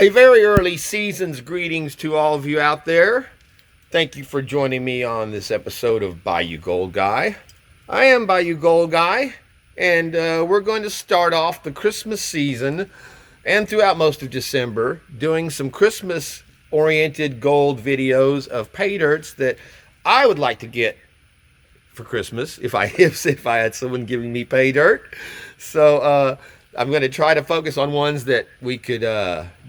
A very early season's greetings to all of you out there. Thank you for joining me on this episode of Bayou Gold Guy. I am Bayou Gold Guy, and we're going to start off the Christmas season and throughout most of December doing some Christmas-oriented gold videos of pay dirts that I would like to get for Christmas if I had someone giving me pay dirt. So I'm going to try to focus on ones that we could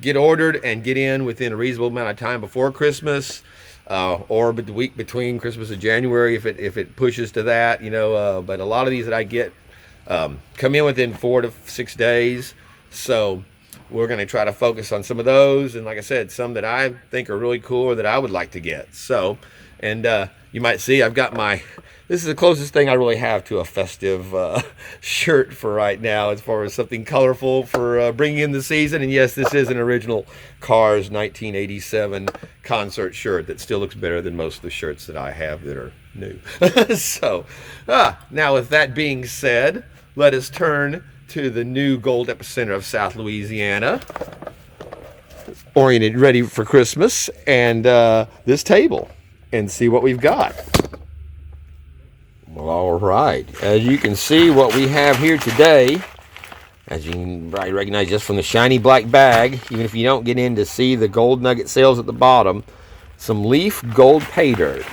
get ordered and get in within a reasonable amount of time before Christmas, or the week between Christmas and January if it pushes to that, but a lot of these that I get come in within 4 to 6 days. So we're going to try to focus on some of those, and like I said, some that I think are really cool or that I would like to get. So, and you might see I've got this is the closest thing I really have to a festive shirt for right now, as far as something colorful for bringing in the season. And yes, this is an original Cars 1987 concert shirt that still looks better than most of the shirts that I have that are new. So, now with that being said, let us turn to the new gold epicenter of South Louisiana, oriented, ready for Christmas, and this table, and see what we've got. Well, all right. As you can see, what we have here today, as you can probably recognize just from the shiny black bag, even if you don't get in to see the gold nugget sales at the bottom, some leaf gold pay dirt.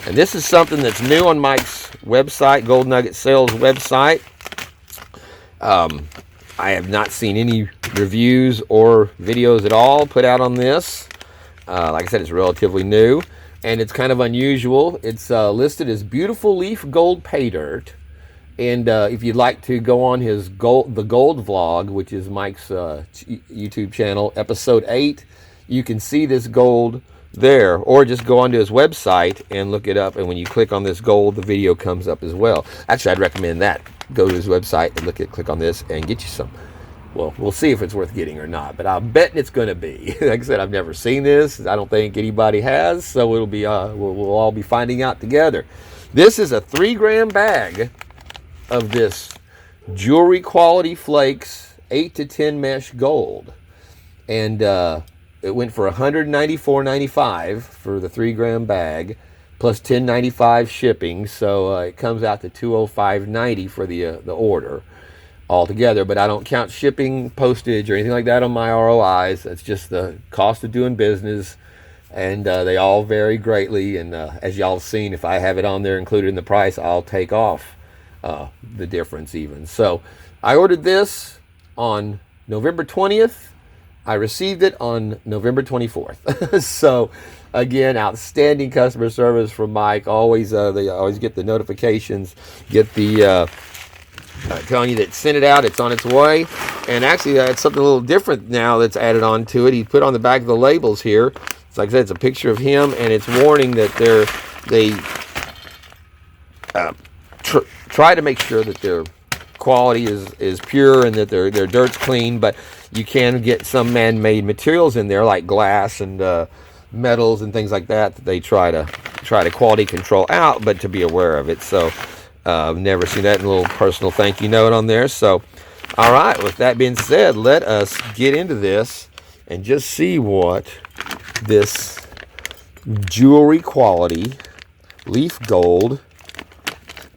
And this is something that's new on Mike's website, Gold Nugget Sales website. I have not seen any reviews or videos at all put out on this. Like I said, it's relatively new. And it's kind of unusual. It's listed as beautiful leaf gold pay dirt. And if you'd like to go on his the gold vlog, which is Mike's YouTube channel, episode 8, you can see this gold there. Or just go onto his website and look it up. And when you click on this gold, the video comes up as well. Actually, I'd recommend that. Go to his website and click on this and get you some. Well, we'll see if it's worth getting or not, but I'll bet it's going to be. Like I said, I've never seen this. I don't think anybody has, so it'll be we'll all be finding out together. This is a 3-gram bag of this jewelry quality flakes 8 to 10 mesh gold, and it went for $194.95 for the 3-gram bag, plus $10.95 shipping. So it comes out to $205.90 for the order altogether, but I don't count shipping, postage, or anything like that on my ROIs. That's just the cost of doing business, and they all vary greatly. And as y'all have seen, if I have it on there included in the price, I'll take off the difference even. So I ordered this on November 20th. I received it on November 24th. So again, outstanding customer service from Mike. They always get the notifications, get the telling you that sent it out, it's on its way. And actually, it's something a little different now that's added on to it. He put on the back of the labels here, it's like I said, it's a picture of him, and it's warning that they try to make sure that their quality is pure and that their dirt's clean, but you can get some man-made materials in there, like glass and metals and things like that they try to quality control out, but to be aware of it. So I've never seen that. In a little personal thank you note on there. So, all right, with that being said, let us get into this and just see what this jewelry quality leaf gold,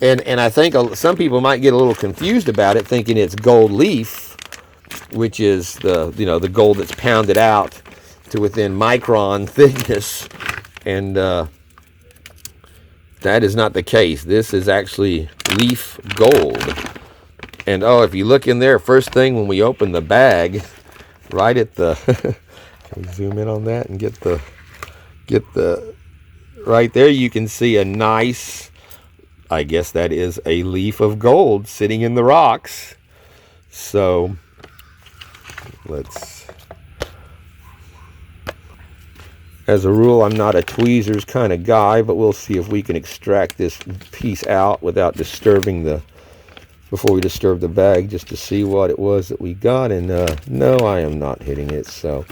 and I think some people might get a little confused about it, thinking it's gold leaf, which is the gold that's pounded out to within micron thickness, and that is not the case. This is actually leaf gold. And if you look in there, first thing when we open the bag, right at the can we zoom in on that and get the right there, you can see a nice, I guess that is a leaf of gold sitting in the rocks. So as a rule, I'm not a tweezers kind of guy, but we'll see if we can extract this piece out without before we disturb the bag, just to see what it was that we got. And no, I am not hitting it. So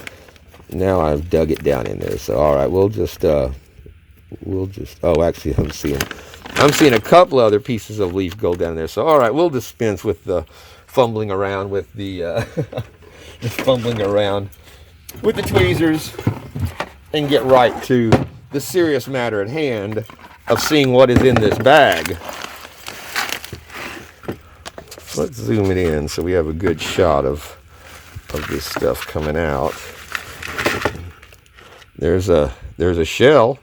now I've dug it down in there. So all right, we'll just actually I'm seeing a couple other pieces of leaf gold down there. So all right, we'll dispense with the fumbling around with the fumbling around with the tweezers and get right to the serious matter at hand of seeing what is in this bag. Let's zoom it in so we have a good shot of this stuff coming out. There's a shell,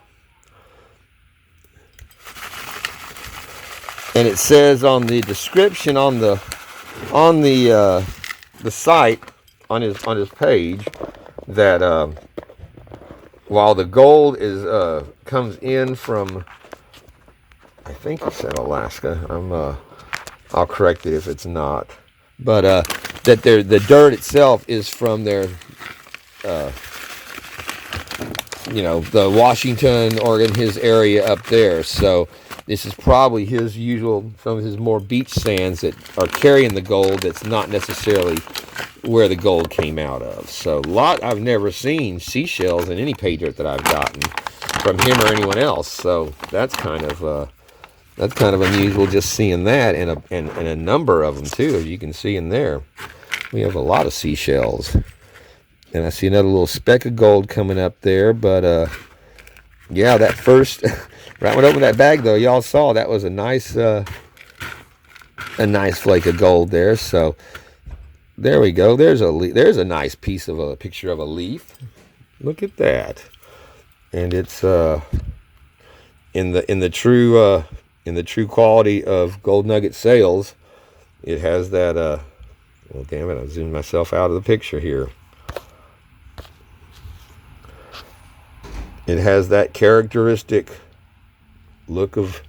and it says on the description on the site on his page that while the gold is comes in from, I think it said Alaska. I'll correct it if it's not, but that the dirt itself is from their the Washington, Oregon, his area up there. So this is probably his usual, some of his more beach sands that are carrying the gold. That's not necessarily where the gold came out of. So I've never seen seashells in any pay dirt that I've gotten from him or anyone else. So that's kind of unusual, just seeing that, and a number of them too, as you can see in there. We have a lot of seashells. And I see another little speck of gold coming up there, but yeah, that first, right when I opened that bag though, y'all saw that was a nice flake of gold there. So there we go. There's a nice piece of a picture of a leaf. Look at that, and it's in the true quality of gold nugget sales. It has that. Well, damn it! I zoomed myself out of the picture here. It has that characteristic look of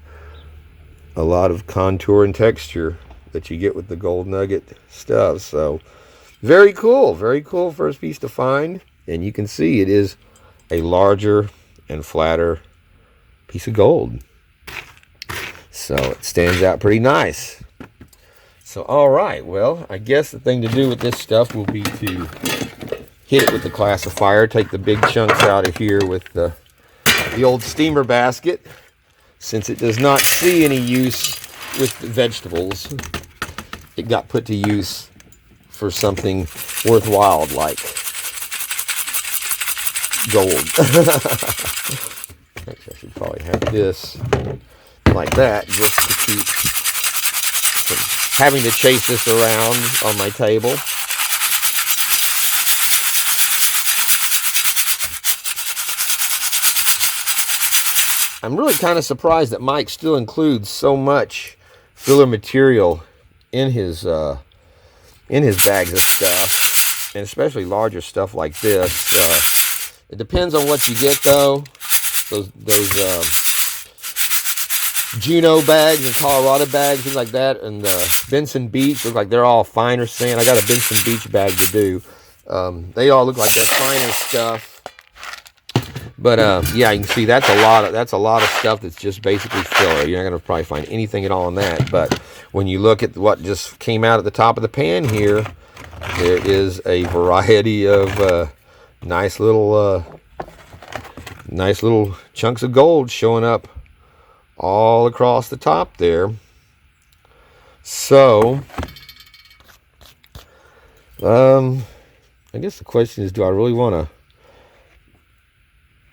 a lot of contour and texture that you get with the gold nugget stuff. So very cool first piece to find. And you can see it is a larger and flatter piece of gold. So it stands out pretty nice. So all right, well, I guess the thing to do with this stuff will be to hit it with the classifier, take the big chunks out of here with the old steamer basket, since it does not see any use with the vegetables. It got put to use for something worthwhile like gold. Actually, I should probably have this like that, just to keep from having to chase this around on my table. I'm really kind of surprised that Mike still includes so much filler material in his bags of stuff, and especially larger stuff like this. It depends on what you get though. Those Juneau bags and Colorado bags, things like that, and Benson Beach look like they're all finer sand. I got a Benson Beach bag to do. They all look like they're finer stuff. But yeah, you can see that's a lot of stuff that's just basically filler. You're not going to probably find anything at all in that. But when you look at what just came out at the top of the pan here, there is a variety of nice little chunks of gold showing up all across the top there. So I guess the question is, do I really want to?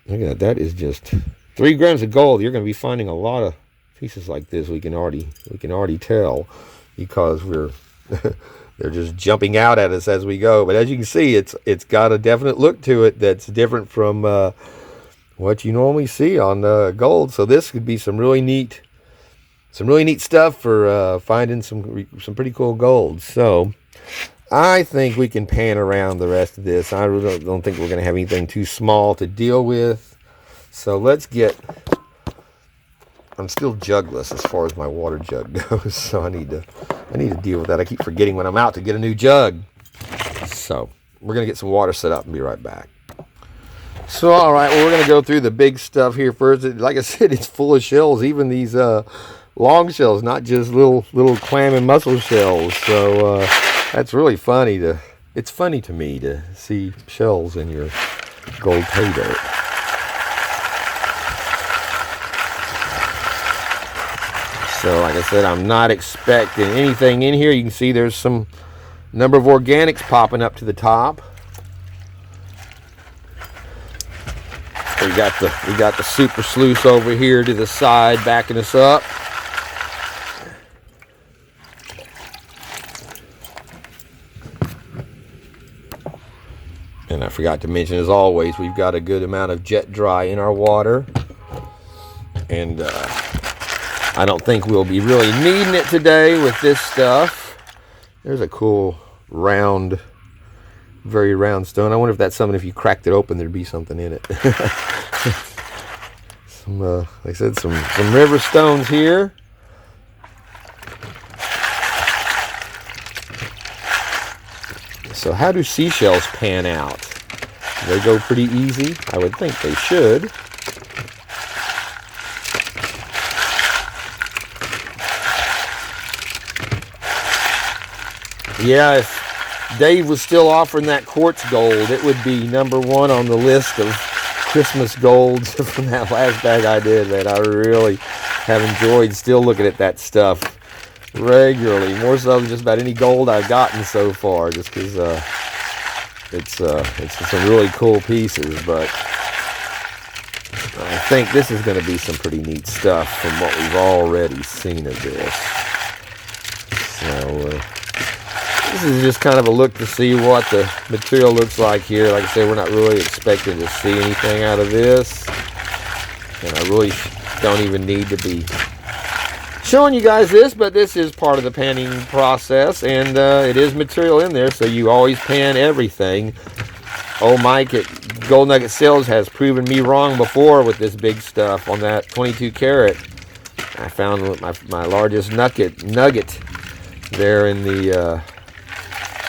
Look at that. That is just 3 grams of gold. You're going to be finding a lot of pieces like this. We can already tell, because they're just jumping out at us as we go. But as you can see, it's got a definite look to it that's different from what you normally see on gold. So this could be some really neat stuff for finding some pretty cool gold. So I think we can pan around the rest of this. I really don't think we're going to have anything too small to deal with. So let's get... I'm still jugless as far as my water jug goes, so I need to deal with that. I keep forgetting when I'm out to get a new jug. So we're going to get some water set up and be right back. So all right, well, we're going to go through the big stuff here first. Like I said, it's full of shells, even these long shells, not just little clam and mussel shells. So that's really funny it's funny to me to see shells in your gold pay dirt. So like I said, I'm not expecting anything in here. You can see there's some number of organics popping up to the top. we got the super sluice over here to the side backing us up. And I forgot to mention, as always, we've got a good amount of jet dry in our water. And I don't think we'll be really needing it today with this stuff. There's a cool round, very round stone. I wonder if that's something, if you cracked it open, there'd be something in it. Like I said, some river stones here. So how do seashells pan out? Do they go pretty easy? I would think they should. Yeah, if Dave was still offering that quartz gold, it would be #1 on the list of Christmas golds from that last bag I did, man. I really have enjoyed still looking at that stuff regularly, more so than just about any gold I've gotten so far, just because it's some really cool pieces. But I think this is going to be some pretty neat stuff from what we've already seen of this. So this is just kind of a look to see what the material looks like here. Like I said, we're not really expecting to see anything out of this, and I really don't even need to be showing you guys this, but this is part of the panning process, and it is material in there, so you always pan everything. Old Mike at Gold Nugget Sales has proven me wrong before with this big stuff on that 22 karat. I found my largest nugget there in the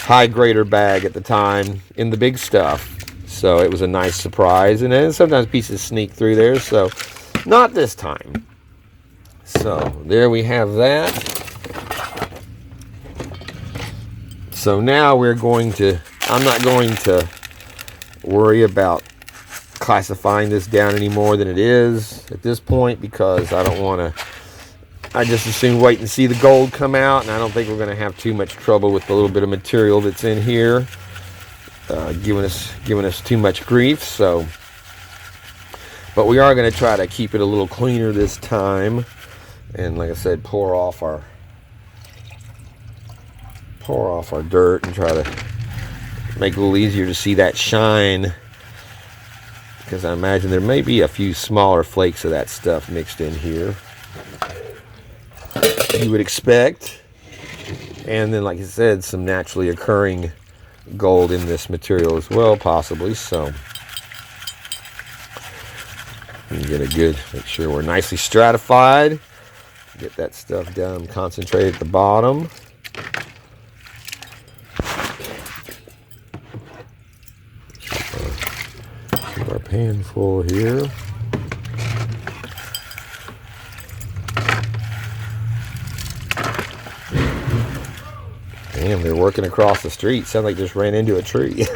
high grader bag at the time in the big stuff, so it was a nice surprise. And then sometimes pieces sneak through there, so not this time. So there we have that. So now we're going to, I'm not going to worry about classifying this down any more than it is at this point, because I don't want to, I just as soon wait and see the gold come out, and I don't think we're going to have too much trouble with the little bit of material that's in here giving us too much grief. So, but we are going to try to keep it a little cleaner this time. And like I said, pour off our dirt and try to make it a little easier to see that shine, because I imagine there may be a few smaller flakes of that stuff mixed in here, you would expect. And then, like I said, some naturally occurring gold in this material as well, possibly. So you get a good, make sure we're nicely stratified. Get that stuff down, concentrate at the bottom. Keep our pan full here. Damn, they're working across the street. Sound like they just ran into a tree.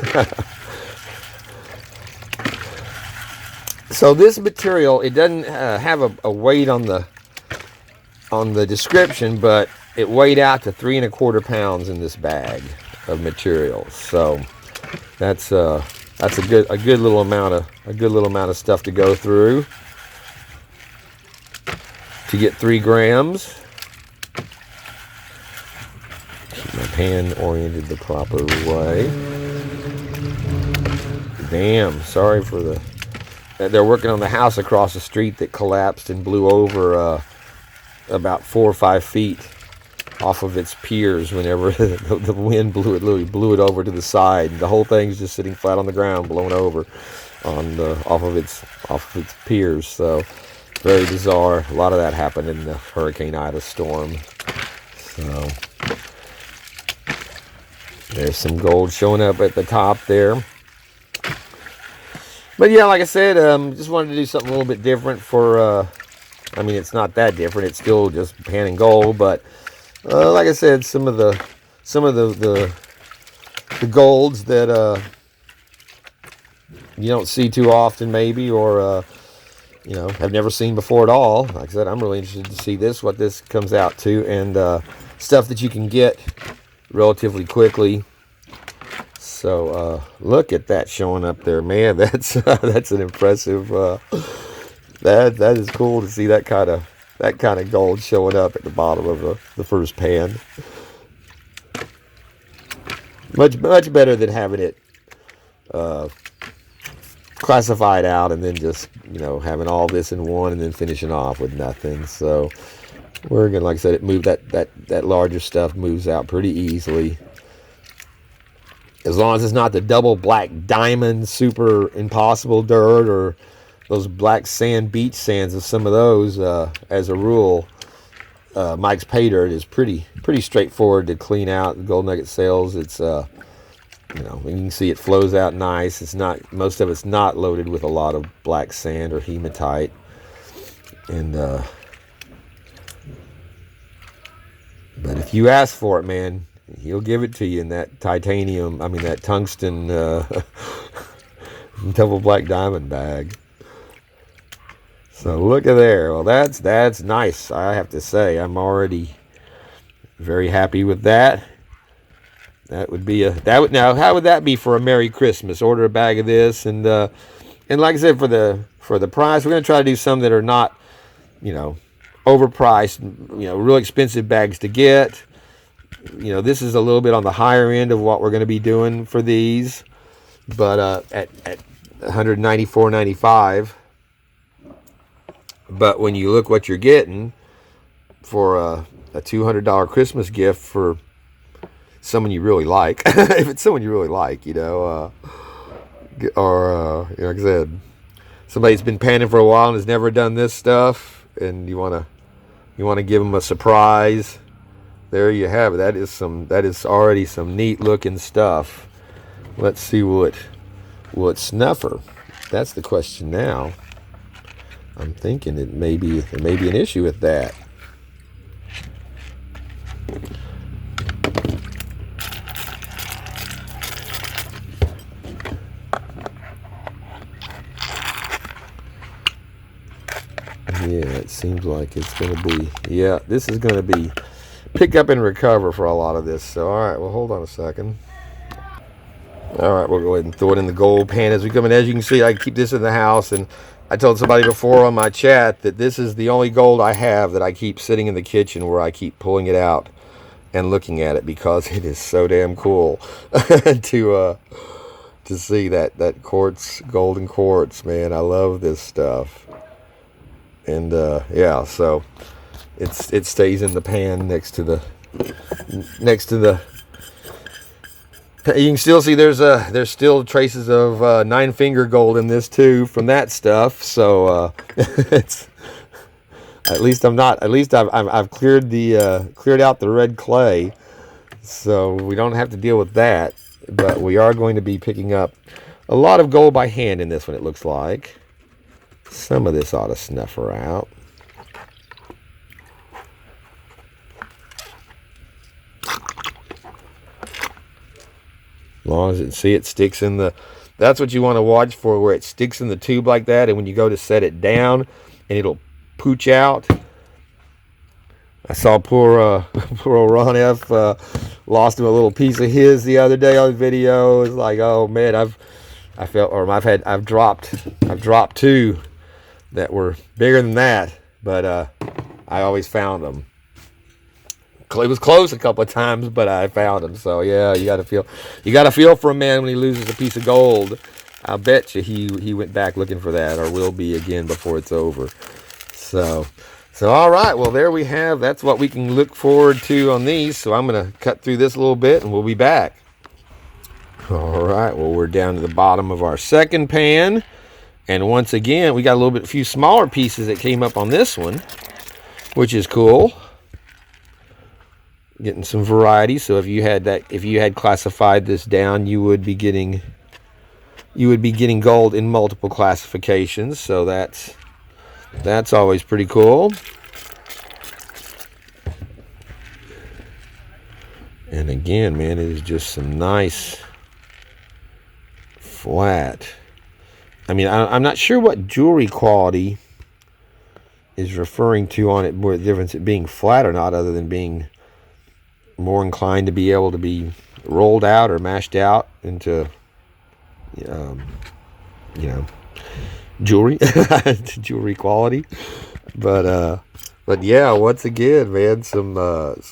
So this material, it doesn't have a weight on the description, but it weighed out to 3 1/4 pounds in this bag of material. So that's a good little amount of stuff to go through to get 3 grams. Keep my pan oriented the proper way. Damn, sorry for the. They're working on the house across the street that collapsed and blew over about 4 or 5 feet off of its piers whenever the wind blew it. Literally blew it over to the side. The whole thing's just sitting flat on the ground, blown over off of its piers. So very bizarre. A lot of that happened in the Hurricane Ida storm. So there's some gold showing up at the top there. But yeah, like I said, just wanted to do something a little bit different for. I mean, it's not that different. It's still just panning gold, but like I said, some of the golds that you don't see too often, maybe, or you know, have never seen before at all. Like I said, I'm really interested to see what this comes out to, and stuff that you can get relatively quickly. So look at that showing up there, man. That's that's an impressive. That is cool to see that kind of gold showing up at the bottom of the first pan. Much better than having it classified out and then just, you know, having all this in one and then finishing off with nothing. So we're gonna, like I said, it moved that larger stuff moves out pretty easily. As long as it's not the double black diamond super impossible dirt or those black sand beach sands of some of those. As a rule, Mike's Pay Dirt is pretty straightforward to clean out. The gold nugget sales, it's you know, you can see it flows out nice. It's not, most of it's not loaded with a lot of black sand or hematite. And but if you ask for it, man, he'll give it to you in that titanium, I mean that tungsten double black diamond bag. So look at there. Well, that's nice. I have to say, I'm already very happy with that. That would be now. How would that be for a Merry Christmas? Order a bag of this, and like I said, for the price, we're gonna try to do some that are not, you know, overpriced, you know, real expensive bags to get. You know, this is a little bit on the higher end of what we're going to be doing for these, but at $194.95. But when you look what you're getting for a $200 Christmas gift for someone you really like, if it's someone you really like, you know, or you know, like I said, somebody's been panning for a while and has never done this stuff, and you want to give them a surprise. There you have it. That is already some neat looking stuff. Let's see what snuffer. That's the question now. I'm thinking there may be an issue with that. Yeah, it seems like it's going to be, yeah, this is going to be pick up and recover for a lot of this. So, all right, well, hold on a second. All right, we'll go ahead and throw it in the gold pan as we come in. As you can see, I keep this in the house, and I told somebody before on my chat that this is the only gold I have that I keep sitting in the kitchen where I keep pulling it out and looking at it because it is so damn cool to see that quartz, golden quartz, man. I love this stuff. And yeah, so it stays in the pan next to the you can still see there's still traces of 9-finger gold in this too from that stuff. So it's at least I've cleared out the red clay, so we don't have to deal with that. But we are going to be picking up a lot of gold by hand in this one. It looks like some of this ought to snuffer out. As long as it sticks in the, that's what you want to watch for, where it sticks in the tube like that, and when you go to set it down and it'll pooch out. I saw poor old Ron F lost him a little piece of his the other day on video. It's like, oh man, I've dropped two that were bigger than that, but I always found them. It was close a couple of times, but I found him. So yeah, you got to feel for a man when he loses a piece of gold. I bet you he went back looking for that, or will be again before it's over. So all right, well there we have. That's what we can look forward to on these. So I'm gonna cut through this a little bit, and we'll be back. All right, well we're down to the bottom of our second pan, and once again we got a few smaller pieces that came up on this one, which is cool. Getting some variety. So if you had classified this down, you would be getting gold in multiple classifications. So that's always pretty cool. And again, man, it is just some nice flat. I mean, I'm not sure what jewelry quality is referring to on it, more the difference it being flat or not, other than being more inclined to be able to be rolled out or mashed out into, you know, jewelry, jewelry quality. But yeah, once again, man, some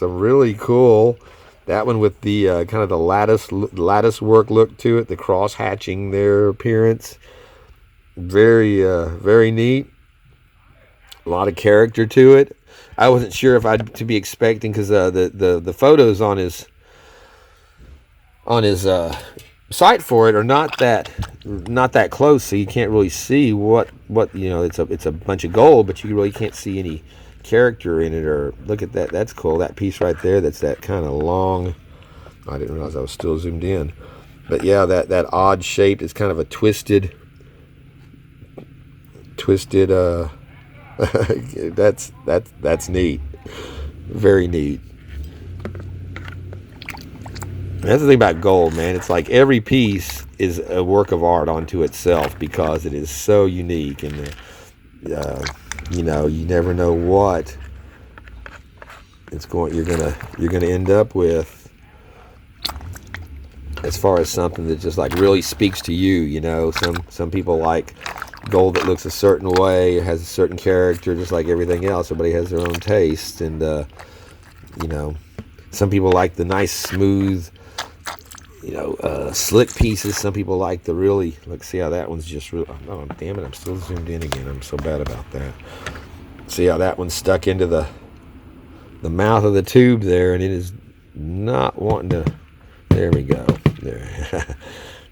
really cool. That one with the kind of the lattice work look to it, the cross hatching their appearance. Very neat. A lot of character to it. I wasn't sure if I'd to be expecting, because the photos on his site for it are not that close, so you can't really see what it's a bunch of gold, but you really can't see any character in it. Or look at that, that's cool, that piece right there, that's that kind of long. I didn't realize I was still zoomed in, but yeah, that odd shape is kind of a twisted that's neat, very neat. That's the thing about gold, man. It's like every piece is a work of art unto itself, because it is so unique, and you never know what you're gonna end up with, as far as something that just like really speaks to you. Some people like gold that looks a certain way, has a certain character, just like everything else. Everybody has their own taste, and some people like the nice, smooth, slick pieces. Some people like the really, see how that one's just real. Oh, damn it, I'm still zoomed in again. I'm so bad about that. See how that one's stuck into the mouth of the tube there, and it is not wanting to. There we go. There.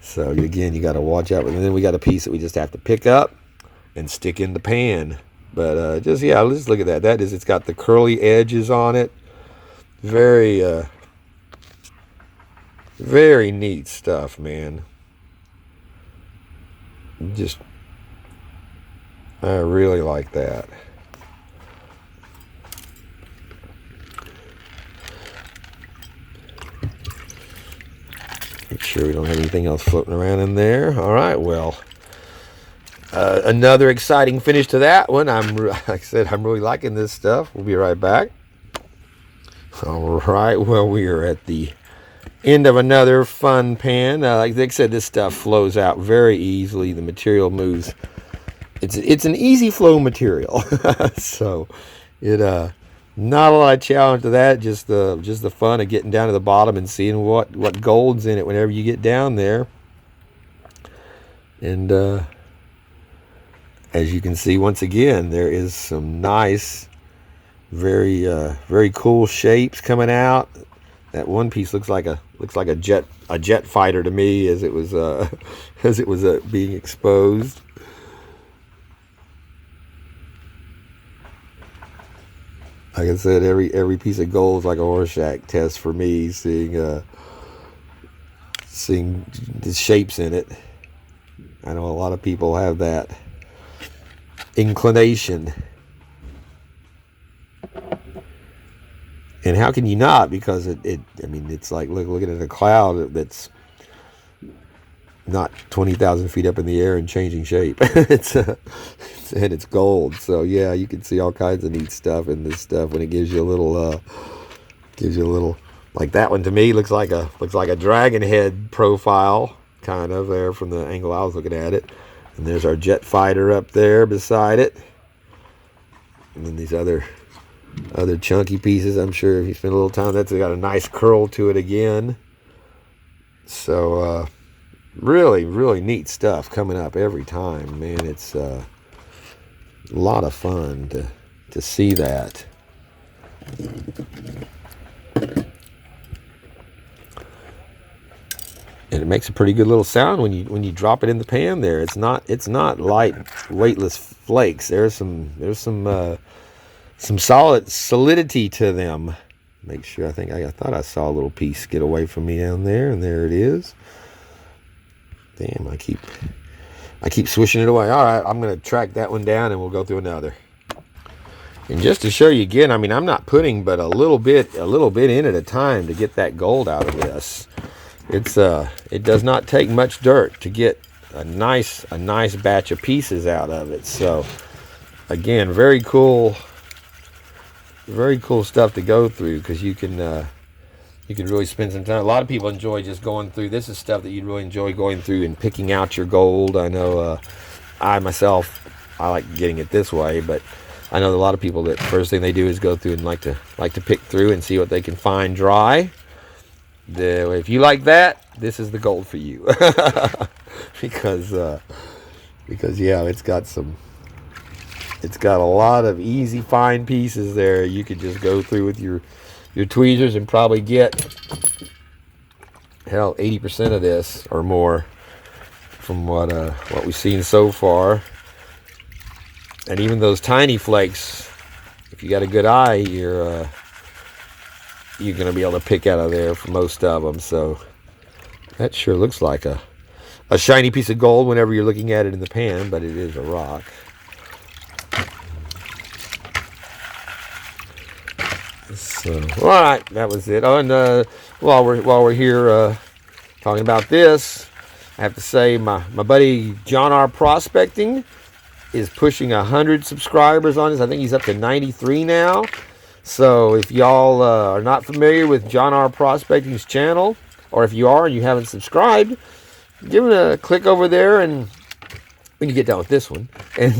So again, you got to watch out. And then we got a piece that we just have to pick up and stick in the pan. But let's look at that. It's got the curly edges on it. Very neat stuff, man. I really like that. Make sure we don't have anything else floating around in there. All right, well, another exciting finish to that one. Like I said, I'm really liking this stuff. We'll be right back. All right, well, we are at the end of another fun pan. Like I said, this stuff flows out very easily. The material moves. It's an easy flow material. So it not a lot of challenge to that. Just the fun of getting down to the bottom and seeing what gold's in it whenever you get down there. And as you can see, once again, there is some nice, very cool shapes coming out. That one piece looks like a jet fighter to me, as it was being exposed. Like I said, every piece of gold is like a Rorschach test for me, seeing the shapes in it. I know a lot of people have that inclination. And how can you not? Because it's like looking at a cloud that's not 20,000 feet up in the air and changing shape. It's gold. So yeah, you can see all kinds of neat stuff in this stuff when it gives you a little, like that one to me looks like a dragon head profile, kind of, there from the angle I was looking at it. And there's our jet fighter up there beside it. And then these other chunky pieces, I'm sure if you spend a little time, that's got a nice curl to it again. So really neat stuff coming up every time, man. It's a lot of fun to see that. And it makes a pretty good little sound when you drop it in the pan there. It's not light, weightless flakes. There's some solid solidity to them. Make sure, I thought I saw a little piece get away from me down there, and there it is. Damn, I keep swishing it away. All right, I'm going to track that one down, and we'll go through another. And just to show you again, I'm not putting but a little bit in at a time to get that gold out of this. It does not take much dirt to get a nice batch of pieces out of it. So again, very cool stuff to go through, because you can You could really spend some time. A lot of people enjoy just going through. This is stuff that you'd really enjoy going through and picking out your gold. I know I myself, I like getting it this way, but I know a lot of people that first thing they do is go through and like to pick through and see what they can find dry. If you like that, this is the gold for you. because yeah, it's got a lot of easy fine pieces there. You could just go through with your tweezers and probably get, hell, 80% of this or more from what we've seen so far. And even those tiny flakes, if you got a good eye, you're gonna be able to pick out of there for most of them. So that sure looks like a shiny piece of gold whenever you're looking at it in the pan, but it is a rock. So, all right, that was it. Oh, and while we're here talking about this, I have to say my buddy John R. Prospecting is pushing 100 subscribers on this. I think he's up to 93 now. So if y'all are not familiar with John R. Prospecting's channel, or if you are and you haven't subscribed, give it a click over there, and when you get done with this one, and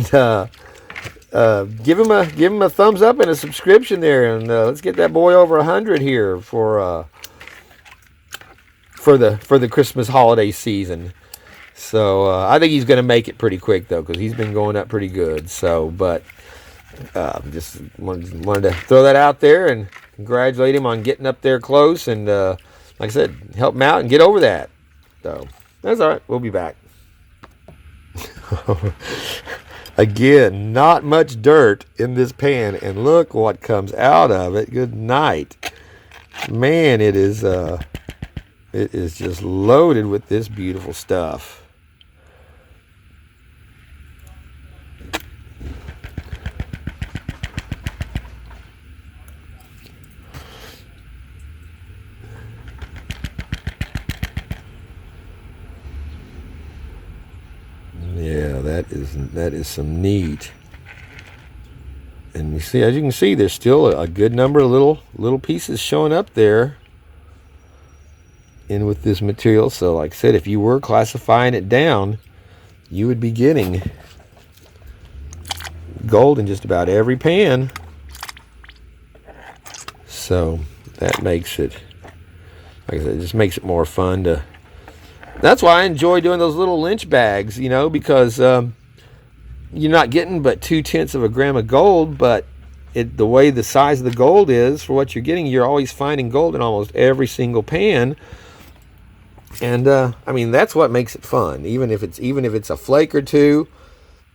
give him a thumbs up and a subscription there, and let's get that boy over 100 here for the Christmas holiday season. So I think he's going to make it pretty quick though, because he's been going up pretty good. So, but just wanted to throw that out there and congratulate him on getting up there close, and like I said, help him out and get over that. So that's all right. We'll be back. Again, not much dirt in this pan, and look what comes out of it. Good night. Man, it is just loaded with this beautiful stuff. Yeah, that is some neat. And you see, as you can see, there's still a good number of little pieces showing up there in with this material. So like I said, if you were classifying it down, you would be getting gold in just about every pan. So that makes it, like I said, it just makes it more fun to. That's why I enjoy doing those little lynch bags, you know, because you're not getting but 0.2 of a gram of gold, but the way the size of the gold is for what you're getting, you're always finding gold in almost every single pan. And I mean, that's what makes it fun. Even if it's a flake or two,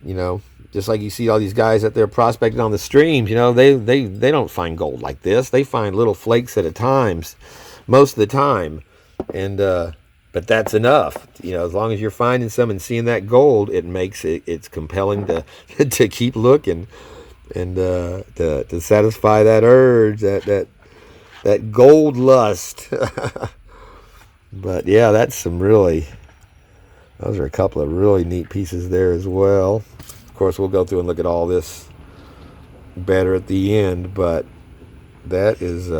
you know, just like you see all these guys out there prospecting on the streams, you know, they don't find gold like this. They find little flakes at a time, most of the time, and but that's enough, you know. As long as you're finding some and seeing that gold, it makes it's compelling to to keep looking, and to satisfy that urge, that gold lust. But yeah, those are a couple of really neat pieces there as well. Of course, we'll go through and look at all this better at the end, but that is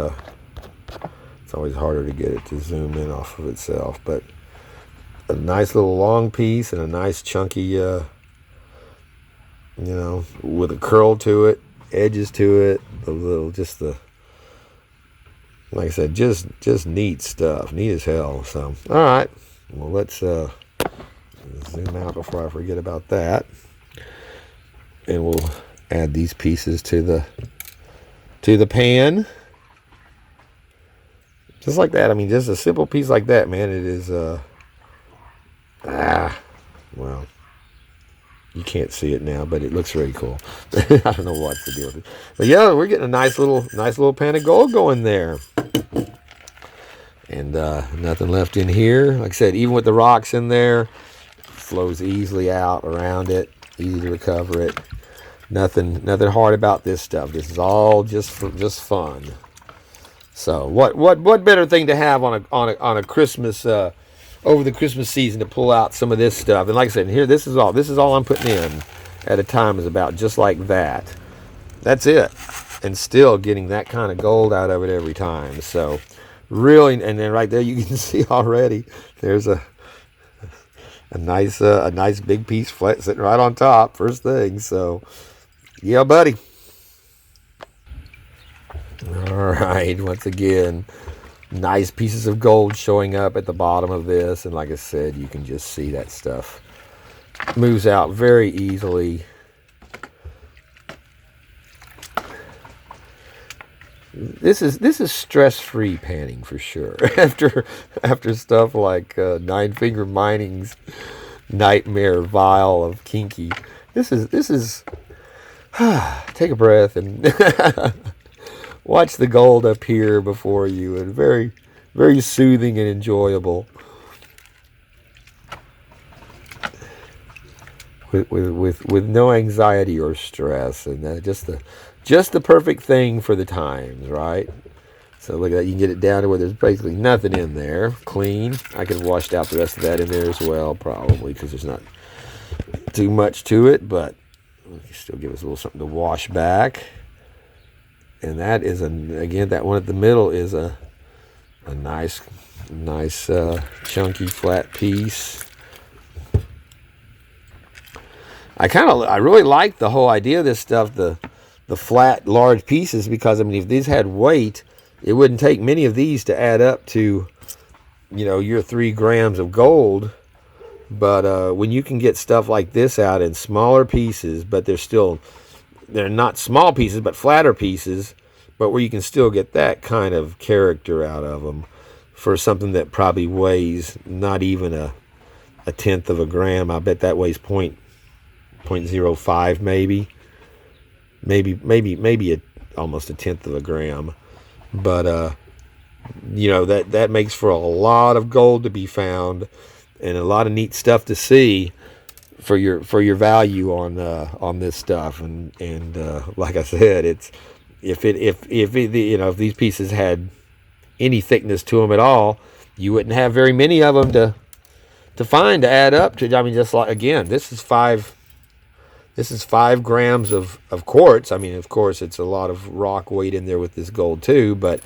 it's always harder to get it to zoom in off of itself, but a nice little long piece and a nice chunky, you know, with a curl to it, edges to it, like I said, just neat stuff, neat as hell. So, all right, well, let's zoom out before I forget about that, and we'll add these pieces to the pan. Just like that. I mean, just a simple piece like that, man. It is, well, you can't see it now, but it looks very cool. I don't know what's the deal with it. But yeah, we're getting a nice little pan of gold going there. And nothing left in here. Like I said, even with the rocks in there, flows easily out around it, easy to recover it. Nothing hard about this stuff. This is all just fun. So what better thing to have on a Christmas over the Christmas season to pull out some of this stuff. And like I said, here this is all I'm putting in at a time is about just like that. That's it. And still getting that kind of gold out of it every time. So really, and then right there you can see already there's a nice big piece flat sitting right on top first thing. So yeah, buddy. All right, once again, nice pieces of gold showing up at the bottom of this, and like I said, you can just see that stuff moves out very easily. This is stress-free panning for sure. after stuff like Nine Finger Mining's nightmare vial of kinky, this is take a breath and watch the gold up here before you, and very, very soothing and enjoyable. With no anxiety or stress, and just the perfect thing for the times, right? So look at that. You can get it down to where there's basically nothing in there. Clean. I could have washed out the rest of that in there as well, probably, because there's not too much to it, but still give us a little something to wash back. And that is again, that one at the middle is a nice chunky flat piece. I really like the whole idea of this stuff, the flat large pieces, because I mean, if these had weight, it wouldn't take many of these to add up to, you know, your 3 grams of gold. But when you can get stuff like this out in smaller pieces, but they're not small pieces, but flatter pieces, but where you can still get that kind of character out of them for something that probably weighs not even a tenth of a gram. I bet that weighs 0.05 maybe almost a tenth of a gram. But you know, that makes for a lot of gold to be found, and a lot of neat stuff to see for your value on this stuff. And like I said, it's if you know, if these pieces had any thickness to them at all, you wouldn't have very many of them to find to add up to. I mean, just like, again, this is 5 grams of quartz. I mean, of course, it's a lot of rock weight in there with this gold too, but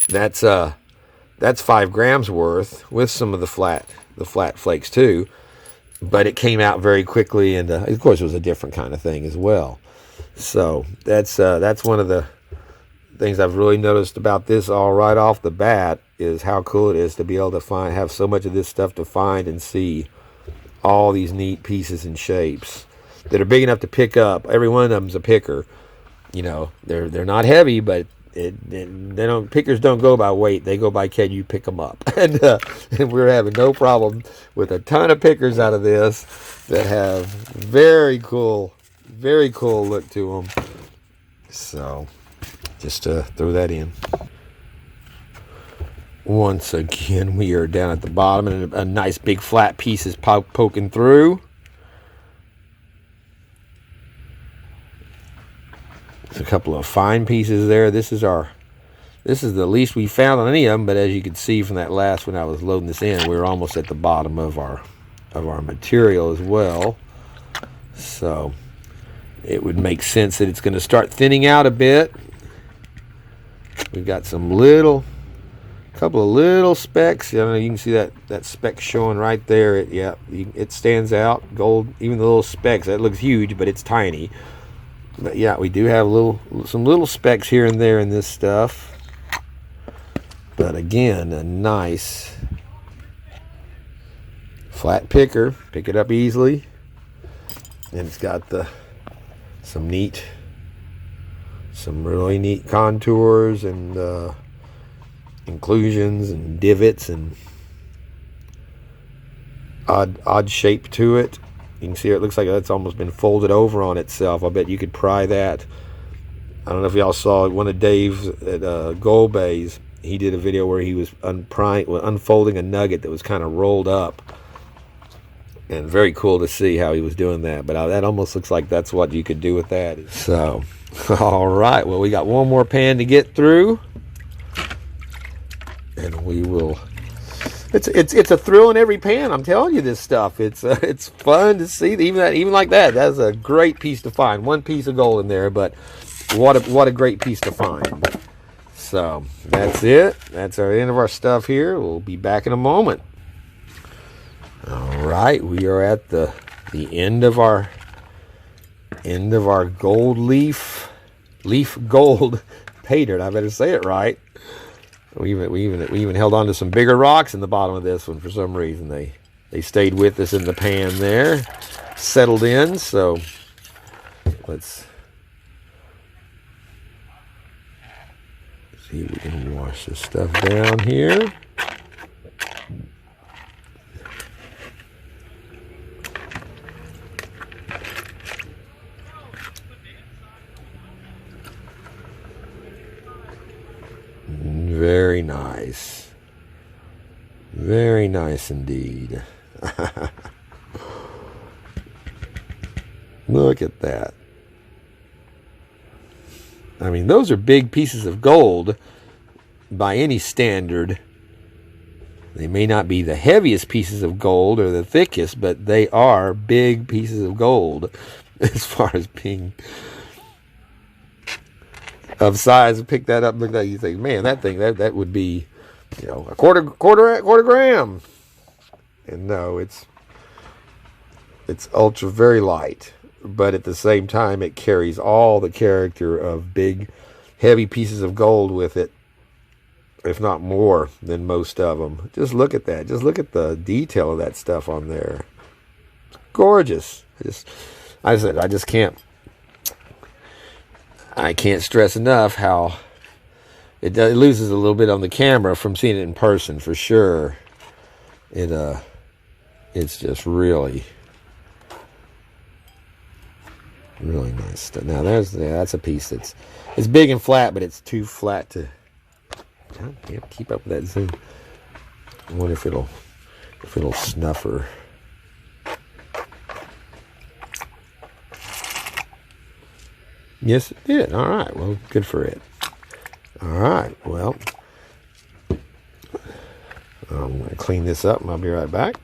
that's 5 grams worth with some of the flat flakes too. But it came out very quickly, and of course, it was a different kind of thing as well. So that's one of the things I've really noticed about this all right off the bat, is how cool it is to be able to have so much of this stuff to find and see all these neat pieces and shapes that are big enough to pick up. Every one of them's a picker. You know, they're not heavy, but pickers don't go by weight. They go by, can you pick them up? And we're having no problem with a ton of pickers out of this that have very cool look to them. So just to throw that in. Once again, we are down at the bottom, and a nice big flat piece is poking through. There's a couple of fine pieces there. This is the least we found on any of them, but as you can see from that last when I was loading this in, we were almost at the bottom of our material as well. So it would make sense that it's going to start thinning out a bit. We've got some couple of little specks. You know, you can see that speck showing right there. It stands out. Gold, even the little specks. That looks huge, but it's tiny. But yeah, we do have some little specks here and there in this stuff. But again, a nice flat picker. Pick it up easily. And it's got some really neat contours and inclusions and divots and odd shape to it. You can see it looks like it's almost been folded over on itself. I bet you could pry that. I don't know if y'all saw one of Dave's at Gold Bay's. He did a video where he was unfolding a nugget that was kind of rolled up. And very cool to see how he was doing that. But that almost looks like that's what you could do with that. So, all right. Well, we got one more pan to get through. And we will... It's a thrill in every pan. I'm telling you this stuff. It's fun to see. Even like that. That's a great piece to find. One piece of gold in there, but what a great piece to find. So that's it. That's our end of our stuff here. We'll be back in a moment. All right, we are at the end of our gold leaf gold pay dirt. I better say it right. We even held on to some bigger rocks in the bottom of this one for some reason. They stayed with us in the pan there, settled in. So let's see if we can wash this stuff down here. Very nice. Very nice indeed. Look at that. I mean, those are big pieces of gold by any standard. They may not be the heaviest pieces of gold or the thickest, but they are big pieces of gold as far as being of size. Pick that up, look at that, you think, man, that thing, that would be, you know, a quarter gram. And no, it's ultra very light, but at the same time it carries all the character of big heavy pieces of gold with it, if not more than most of them. Just look at that. Just look at the detail of that stuff on there. It's gorgeous. I can't stress enough how it loses a little bit on the camera from seeing it in person, for sure. It's just really nice stuff. Now that's a piece that's big and flat, but it's too flat to, I can't keep up with that zoom. I wonder if it'll snuff her. Yes, it did. All right. Well, good for it. All right. Well, I'm going to clean this up and I'll be right back.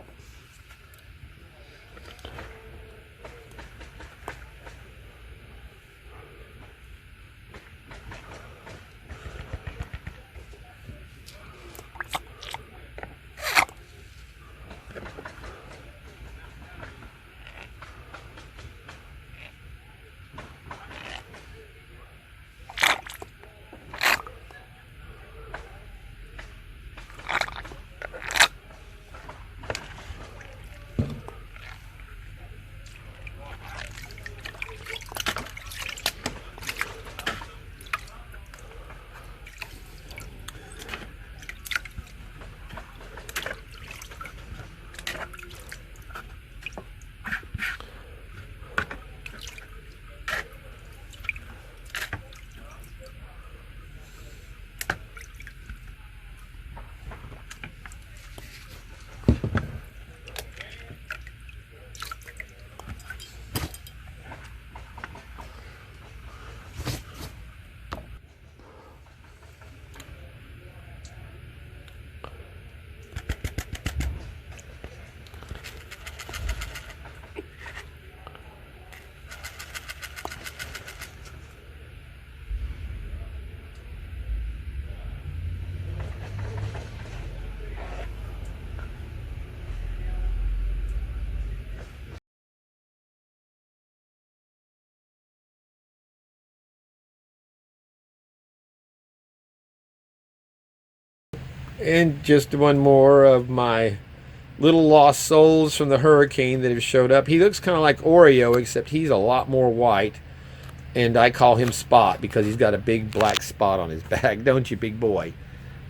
And just one more of my little lost souls from the hurricane that have showed up. He looks kind of like Oreo, except he's a lot more white. And I call him Spot because he's got a big black spot on his back. Don't you, big boy?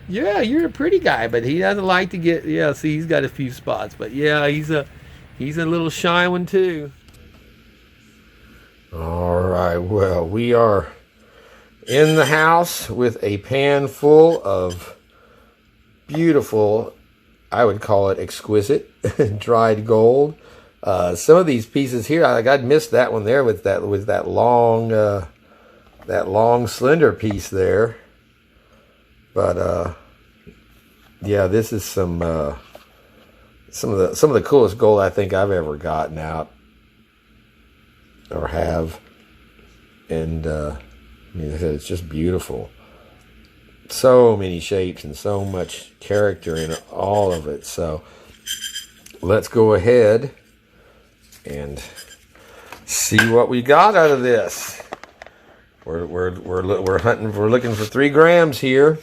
Yeah, you're a pretty guy, but he doesn't like to get... Yeah, see, he's got a few spots. But yeah, he's a little shy one too. All right, well, we are in the house with a pan full of beautiful, I would call it exquisite, dried gold. Some of these pieces here, I'd missed that one there with that long slender piece there. But yeah, this is some of the coolest gold I think I've ever gotten out or have. And I mean, it's just beautiful. so many shapes and so much character in all of it. So let's go ahead and see what we got out of this. We're looking for 3 grams here,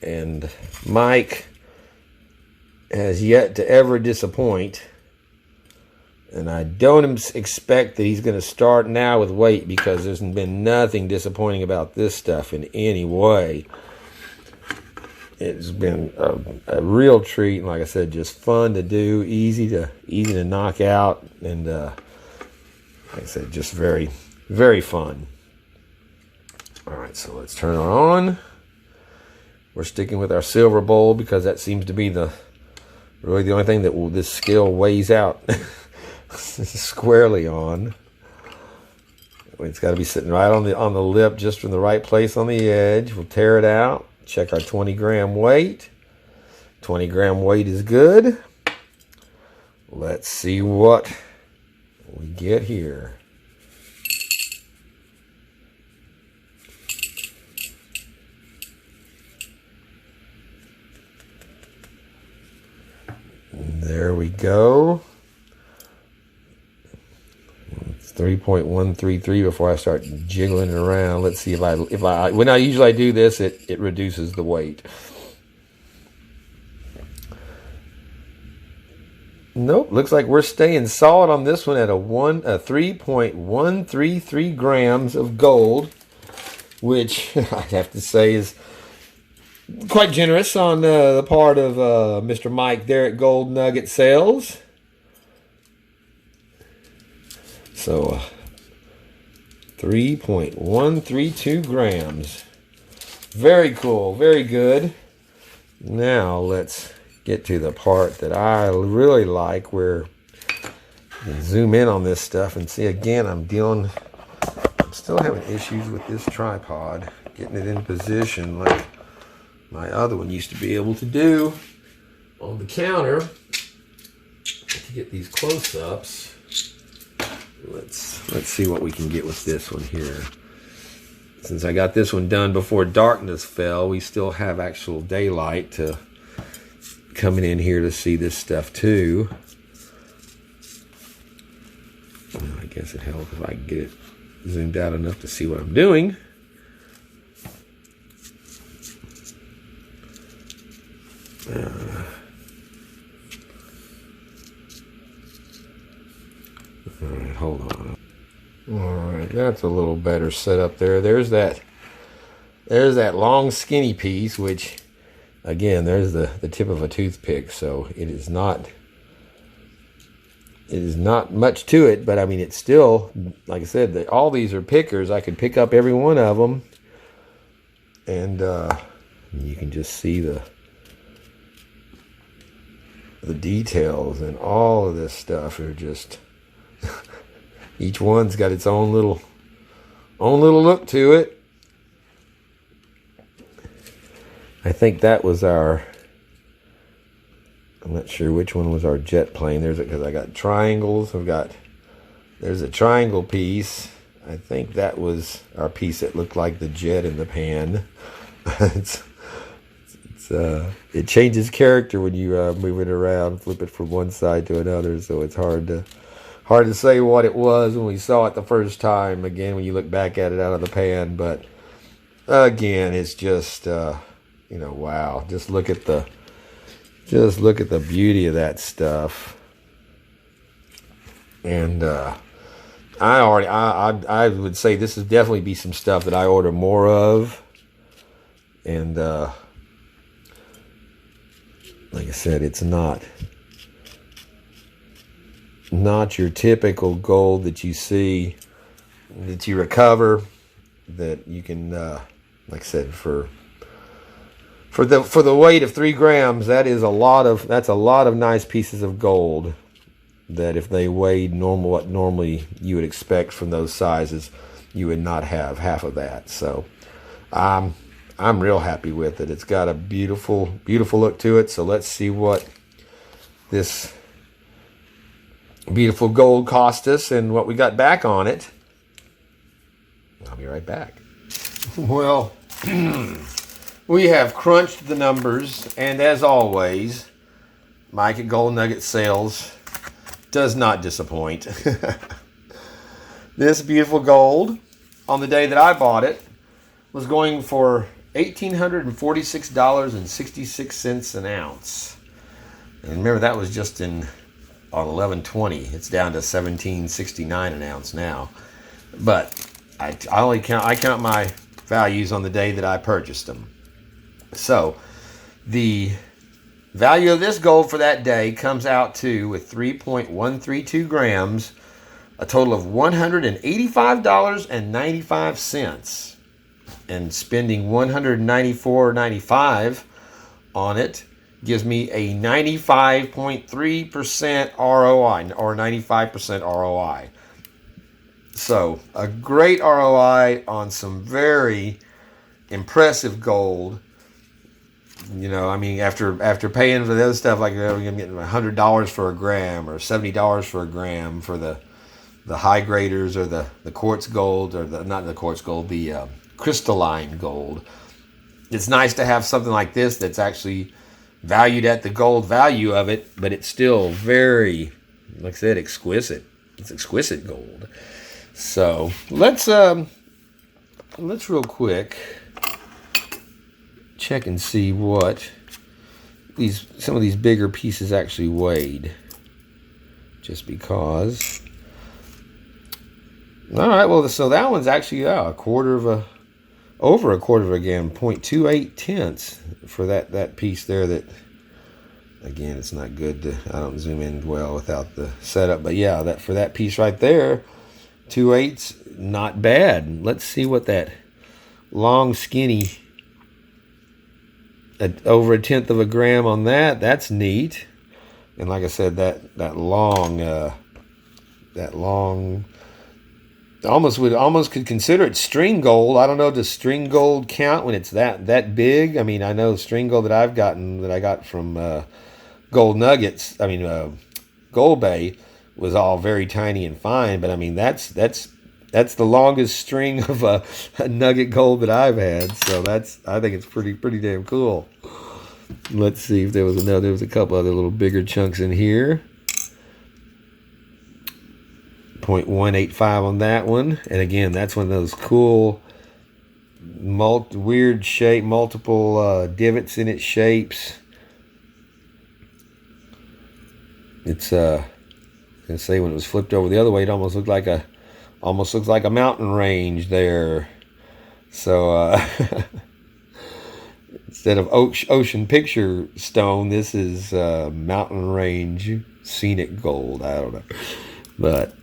and Mike has yet to ever disappoint. And I don't expect that he's going to start now with weight, because there's been nothing disappointing about this stuff in any way. It's been a real treat, and like I said, just fun to do, easy to knock out, and like I said, just very, very fun. All right, so let's turn it on. We're sticking with our silver bowl because that seems to be really the only thing that this scale weighs out squarely on. It's got to be sitting right on the lip, just from the right place on the edge. We'll tear it out. Check our 20 gram weight. 20 gram weight is good. Let's see what we get here. There we go. It's 3.133 before I start jiggling it around. Let's see if I when I usually do this, it reduces the weight. Nope, looks like we're staying solid on this one at a 3.133 grams of gold, which I have to say is quite generous on the part of Mr. Mike there at Gold Nugget Sales. So 3.132 grams. Very cool, very good. Now let's get to the part that I really like, where you can zoom in on this stuff and see. Again, I'm still having issues with this tripod, getting it in position like my other one used to be able to do on the counter. To get these close-ups, let's see what we can get with this one here. Since I got this one done before darkness fell, we still have actual daylight to coming in here to see this stuff too. Well, I guess it helps if I can get it zoomed out enough to see what I'm doing. All right, hold on. All right, that's a little better setup there. There's that long skinny piece, which again, there's the tip of a toothpick, so it is not much to it, but I mean, it's still, like I said, all these are pickers. I could pick up every one of them, and you can just see the details, and all of this stuff are just each one's got its own little look to it. I think that was I'm not sure which one was our jet plane. Because I got triangles. There's a triangle piece. I think that was our piece that looked like the jet in the pan. It changes character when you move it around, flip it from one side to another. So it's hard to say what it was when we saw it the first time. Again, when you look back at it out of the pan, but again, it's just wow. Just look at the beauty of that stuff. And I would say this would definitely be some stuff that I order more of. And like I said, it's not your typical gold that you see, that you recover, that you can, like I said, for the weight of 3 grams, that's a lot of nice pieces of gold, that if they weighed what normally you would expect from those sizes, you would not have half of that. So I'm real happy with it. It's got a beautiful, beautiful look to it. So let's see what this beautiful gold cost us and what we got back on it. I'll be right back. Well, We have crunched the numbers, and as always, Mike at Gold Nugget Sales does not disappoint. This beautiful gold, on the day that I bought it, was going for $1,846.66 an ounce. And remember, that was just on 11/20. It's down to $17.69 an ounce now. But I count my values on the day that I purchased them. So the value of this gold for that day comes out to, with 3.132 grams, a total of $185.95. And spending $194.95 on it gives me a 95.3% ROI, or 95% ROI. So a great ROI on some very impressive gold. You know, I mean, after paying for the other stuff, like I'm getting $100 for a gram or $70 for a gram for the high graders, or the quartz gold, or not the quartz gold, the crystalline gold. It's nice to have something like this that's actually valued at the gold value of it, but it's still very, like I said, exquisite. It's exquisite gold. So let's real quick check and see what some of these bigger pieces actually weighed, just because. All right, well, so that one's actually over a quarter of a gram, 0.28 tenths for that piece there. That, again, it's not good to, I don't zoom in well without the setup, but yeah, that for that piece right there, 2/8, not bad. Let's see what that long, skinny, over a tenth of a gram on that. That's neat. And like I said, that long, almost could consider it string gold. I don't know, does string gold count when it's that big? I mean, I know string gold that I got from Gold Nuggets, Gold Bay, was all very tiny and fine, but I mean, that's the longest string of a nugget gold that I've had. So I think it's pretty damn cool. Let's see if there was a couple other little bigger chunks in here. 0.185 on that one, and again, that's one of those cool weird shape, multiple divots in its shapes. It's I was gonna say, when it was flipped over the other way, it almost looks like a mountain range there. So instead of ocean picture stone, this is mountain range scenic gold. I don't know, but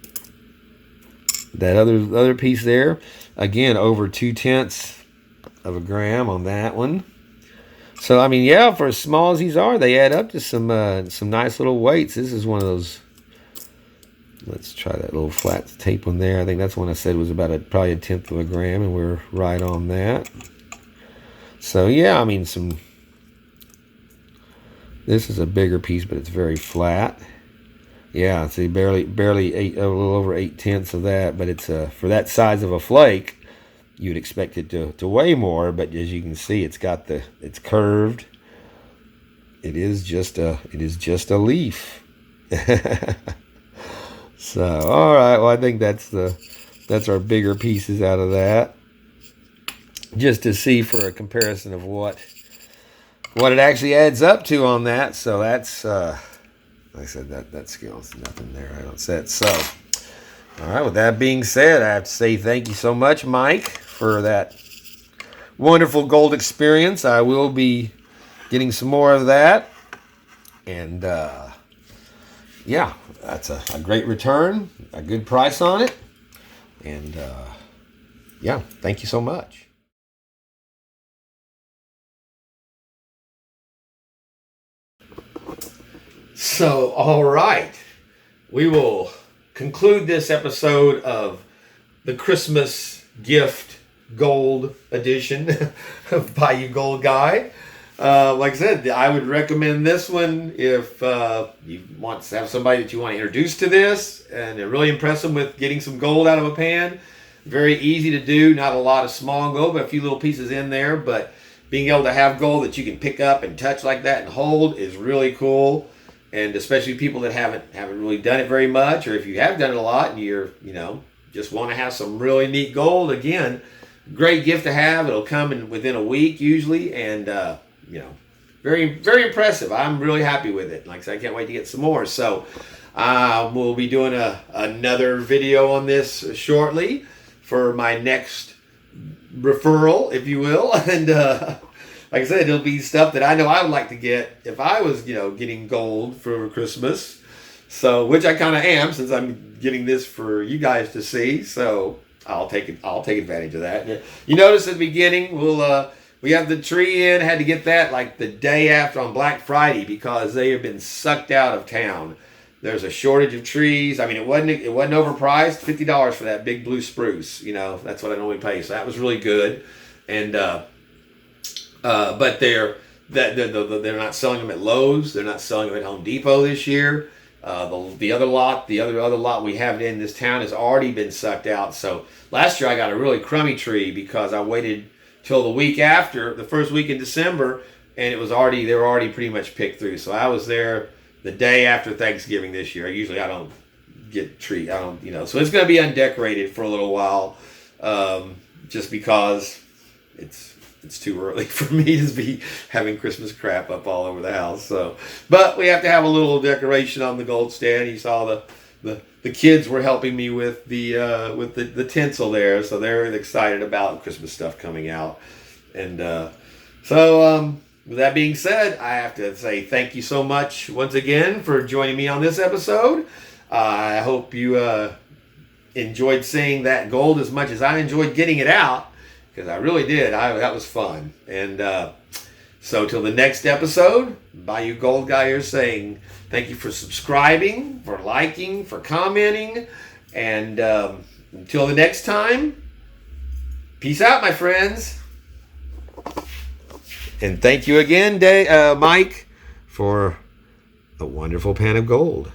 that other piece there, again, over 2/10 of a gram on that one. So I mean, yeah, for as small as these are, they add up to some nice little weights. This is one of those. Let's try that little flat tape one there. I think that's one I said was about probably a tenth of a gram, and we're right on that. So yeah, I mean, this is a bigger piece, but it's very flat. Yeah, see, barely a little over 8/10 of that, but it's for that size of a flake, you'd expect it to weigh more. But as you can see, it's curved. It is just a leaf. So, all right, well, I think that's our bigger pieces out of that, just to see for a comparison of what it actually adds up to on that. So that's like I said, that scale's nothing there. I don't set. So, all right, with that being said, I have to say thank you so much, Mike, for that wonderful gold experience. I will be getting some more of that, and yeah, that's a great return, a good price on it, and yeah, thank you so much. So, all right, we will conclude this episode of the Christmas gift gold edition of Bayou Gold Guy. Like I said, I would recommend this one if you want to have somebody that you want to introduce to this and really impress them with getting some gold out of a pan. Very easy to do. Not a lot of small gold, but a few little pieces in there. But being able to have gold that you can pick up and touch like that and hold is really cool. And especially people that haven't really done it very much, or if you have done it a lot and you're, just want to have some really neat gold, again, great gift to have. It'll come in within a week usually, and very, very impressive. I'm really happy with it. Like I said, I can't wait to get some more. So we'll be doing another video on this shortly for my next referral, if you will. And like I said, it'll be stuff that I know I would like to get if I was, getting gold for Christmas. So, which I kind of am, since I'm getting this for you guys to see. So I'll take advantage of that. You notice at the beginning, we have the tree in. Had to get that like the day after on Black Friday because they have been sucked out of town. There's a shortage of trees. I mean, it wasn't overpriced. $50 for that big blue spruce. That's what I normally pay. So that was really good. And but they're not selling them at Lowe's. They're not selling them at Home Depot this year. The other lot we have in this town has already been sucked out. So last year I got a really crummy tree because I waited till the week after, the first week in December, and they were already pretty much picked through. So I was there the day after Thanksgiving this year. Usually I don't get tree. So it's going to be undecorated for a little while, just because it's too early for me to be having Christmas crap up all over the house. So, but we have to have a little decoration on the gold stand. You saw the kids were helping me with the tinsel there, so they're excited about Christmas stuff coming out. And with that being said, I have to say thank you so much once again for joining me on this episode. I hope you enjoyed seeing that gold as much as I enjoyed getting it out. Because I really did. That was fun. And so till the next episode, Bayou Gold Guy here saying thank you for subscribing, for liking, for commenting. And until the next time, peace out, my friends. And thank you again, Mike, for a wonderful pan of gold.